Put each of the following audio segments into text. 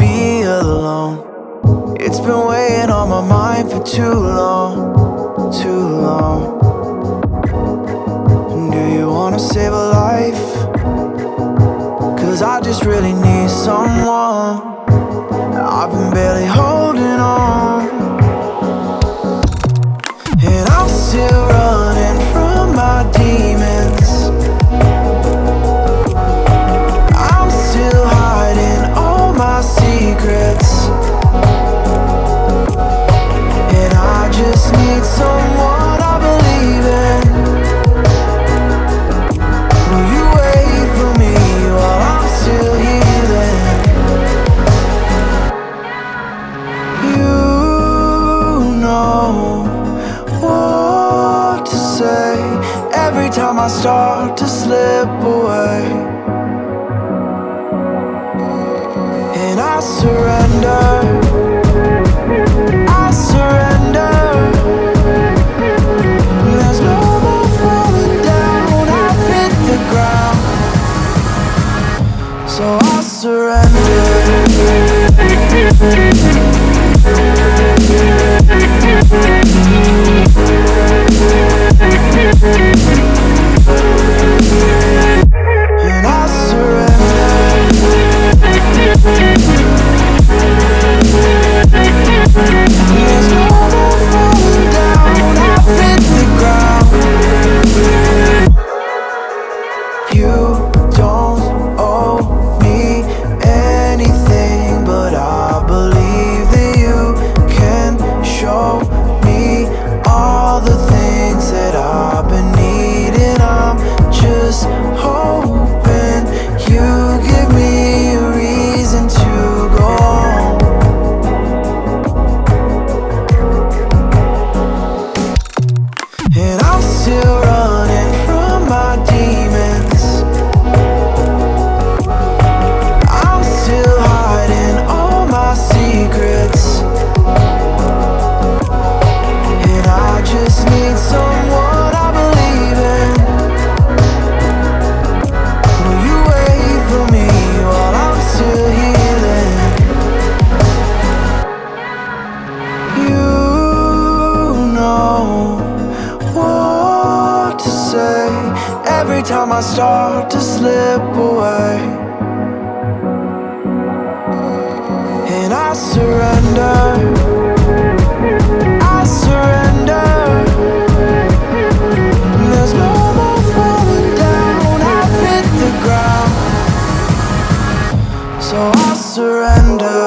be alone. It's been weighing on my mind for too long, too long. Do you wanna save a life? 'Cause I just really need someone. I've been barely holding on, and I'm still running from my demons. I'm still hiding all my secrets, and I just need someone I believe in. Will you wait for me while I'm still healing? You know what to say every time I start to slip away, and I surrender, I surrender. There's no more falling down, I've hit the ground, so I surrender. And I surrender. There's no more falling down, I've hit the ground. You don't owe me anything, but I believe that you can show me all the things that I've been needing. I'm just hoping you give me a reason to go on. And I'm still running from my demons. I'm still hiding all my secrets, and I just need someone I believe in. Will you wait for me while I'm still healing? You know what to say every time I start to slip away, and I surrender, I surrender. There's no more falling down, I've hit the ground, so I surrender.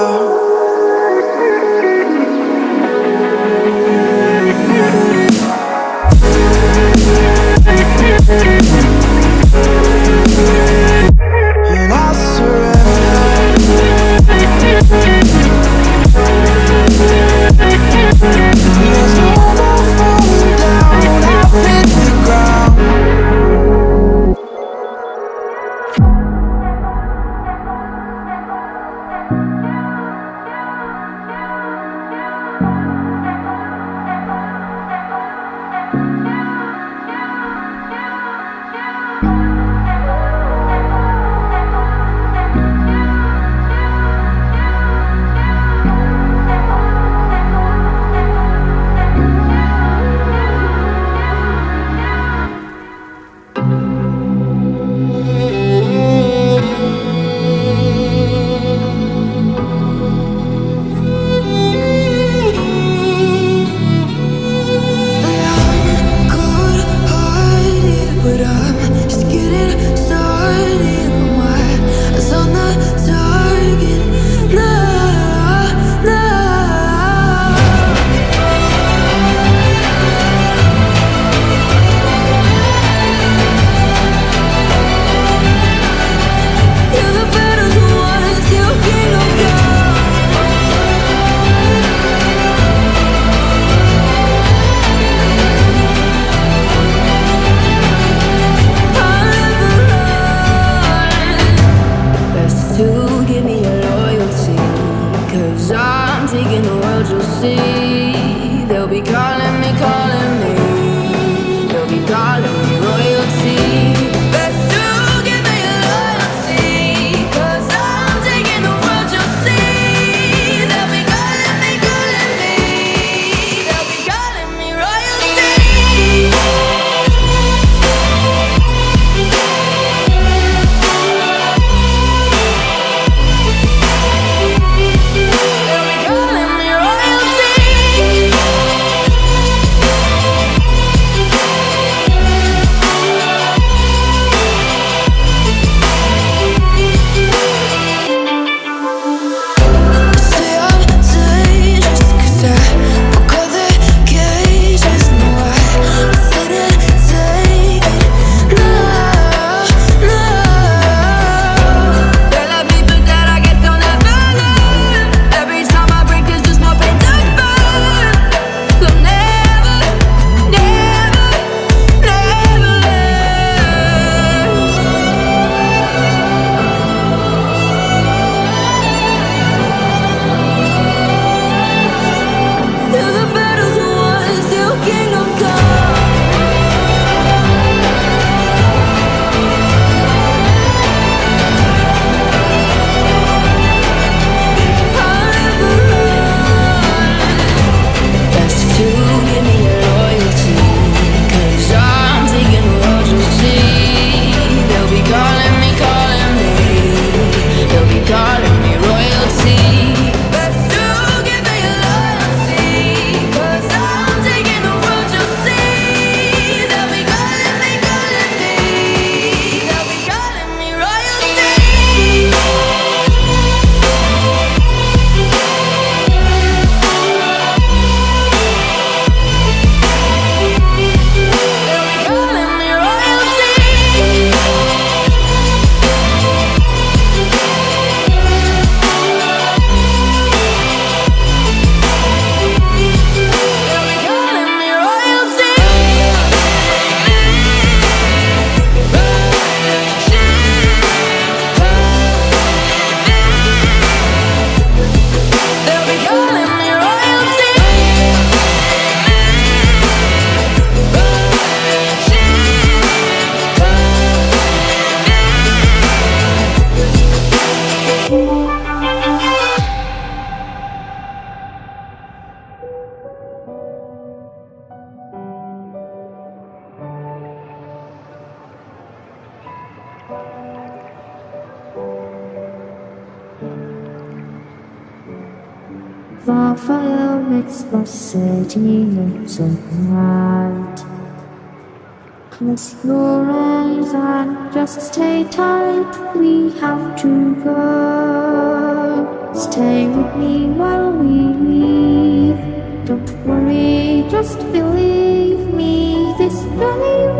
And I surrender. There's no more falling down, I've hit the ground. See The fire makes the city look so bright. Close your eyes and just stay tight. We have to go. Stay with me while we leave. Don't worry, just believe me. This journey